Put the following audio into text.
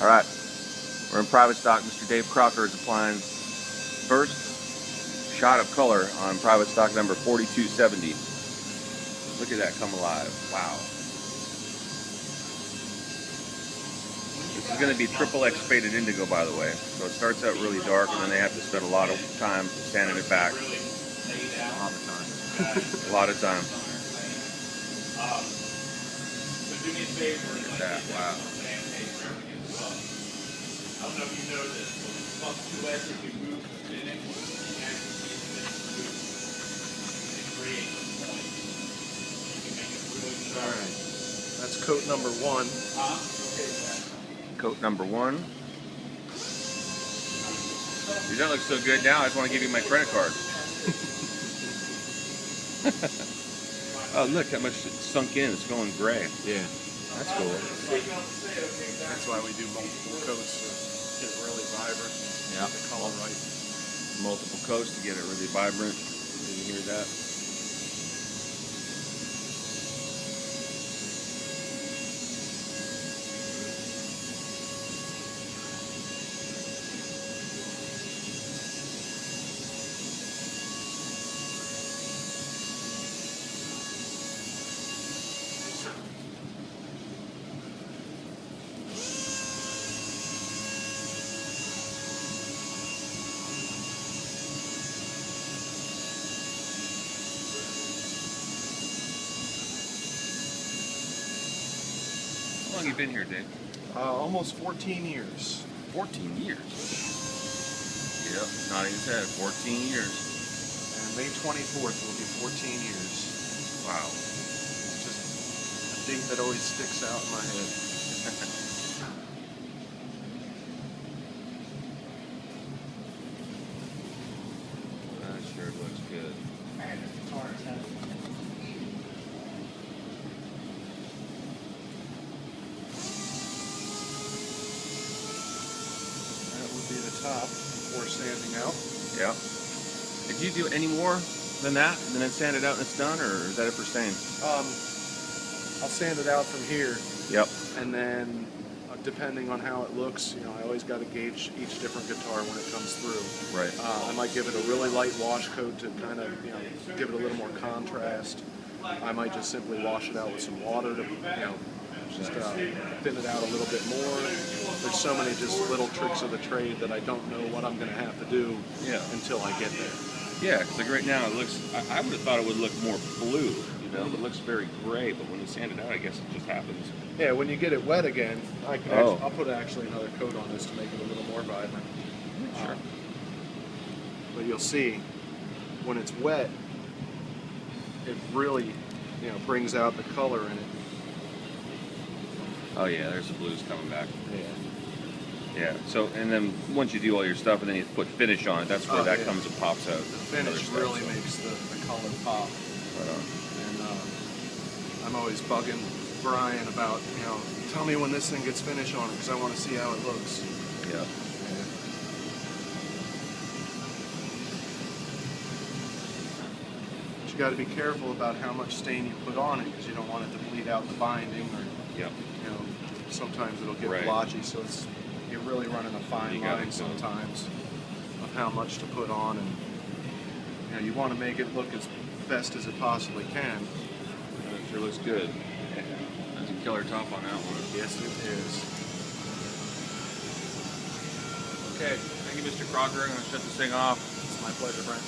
All right, we're in private stock. Mr. Dave Crocker is applying first shot of color on private stock number 4270. Look at that come alive. Wow. This is going to be triple X faded indigo, by the way. So it starts out really dark, and then they have to spend a lot of time sanding it back. A lot of time. A lot of time. Look at that. Wow. I don't know if you know this, but punctuation, if you move the spinning, you actually see the move and create a point. You can make it really sharp. All right. That's coat number one. Coat number one. Dude, that looks so good now, I just want to give you my credit card. Oh, look how much it's sunk in. It's going gray. Yeah. That's cool. That's why we do multiple coats to get it really vibrant. Yeah. The color right. Multiple coats to get it really vibrant. Did you hear that? How long have you been here, Dave? Almost 14 years. 14 years. Yep, nodding his head. 14 years. And May 24th will be 14 years. Wow. It's just a date that always sticks out in my head. That sure looks good. That would be the top before sanding out. Yeah. If you do any more than that, and then sand it out and it's done, or is that it for stain? I'll sand it out from here. Yep. And then, depending on how it looks, I always got to gauge each different guitar when it comes through. Right. I might give it a really light wash coat to kind of, give it a little more contrast. I might just simply wash it out with some water to, just thin it out a little bit more. There's so many just little tricks of the trade that I don't know what I'm going to have to do until I get there. Yeah, because like right now it looks, I would have thought it would look more blue, it looks very gray, but when you sand it out, I guess it just happens. Yeah, when you get it wet again, I can Oh. I'll put actually another coat on this to make it a little more vibrant. Sure. But you'll see, when it's wet, it really, brings out the color in it. Oh yeah, there's the blues coming back. Yeah. Yeah, so, and then once you do all your stuff and then you put finish on it, that's where that yeah. comes and pops out. The finish really makes the color pop. Right on. And I'm always bugging Brian about, tell me when this thing gets finish on it because I want to see how it looks. Yeah. But you got to be careful about how much stain you put on it because you don't want it to bleed out the binding or, sometimes it'll get blotchy. So you're really running a fine line sometimes of how much to put on, and you want to make it look as best as it possibly can. It sure looks good. That's a killer top on that one. Yes, it is. Okay, thank you, Mr. Crocker. I'm going to shut this thing off. It's my pleasure, Brian.